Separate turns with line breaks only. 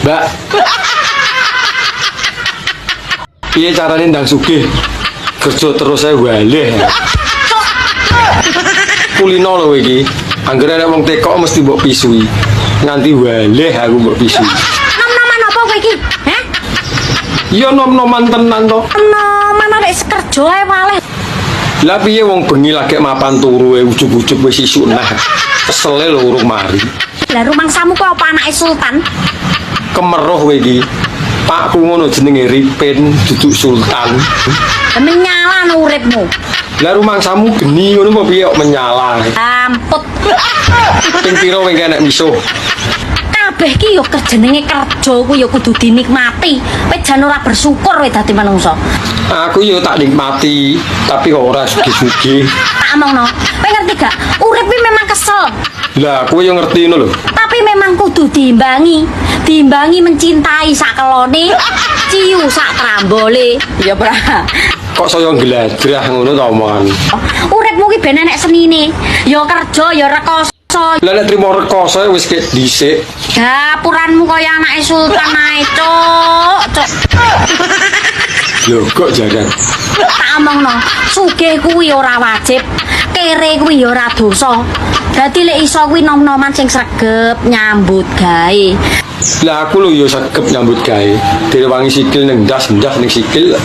Mbak. Piye carane ndang sugih? Kerja terus saya waleh. Kulino lho iki. Anggere nek wong tekok mesti mbok pisui. Nganti waleh aku mbok pisui.
Nom-noman apa kowe iki? Heh?
Ya nom-noman tenan to.
Nom-noman arek kerja ae waleh.
Lah piye wong bengi lagi mapan turu ujug-ujug wis isuk nah. Kesele lho urung mari.
Lah rumangsamu kok apa anake sultan?
Kemeroh kowe iki. Pakku ngono jenenge Ripin duduk sultan.
Menyala no uripmu.
Lah rumangsamu geni ngono kok piye kok menyala.
Amput.
Ping pira kowe enek misuh?
Kabeh ki yo jenenge kerja ku yo kudu dinikmati. Kowe jan ora bersyukur kowe dadi manungsa.
Aku yo tak nikmati, tapi kok ora sugih-sugih.
Tak omongno. Kowe ngerti gak? Urip iki memang kesel.
Lah kowe yo ngerti ngono lho.
Tapi memang kudu diimbangi. Diimbangi mencintai sak kelone, ciu sak trambole. Ya ora.
Kok saya ngeladrah ngono ta omongan.
Uripmu ki ben enek senine. Ya kerja ya rekoso.
Lah nek trimo rekoso wis kek dhisik.
Dapuranmu kaya anake sultan ae, Cuk.
Lho kok jaran.
Tak omongno, sugih kuwi ora wajib, kere kuwi ya ora dosa. Dadi lek iso kuwi nom-noman sing sregep nyambut gawe.
Lah aku lho yo sagep nyambut gawe. Direwangi sikil neng ndas ning sikil.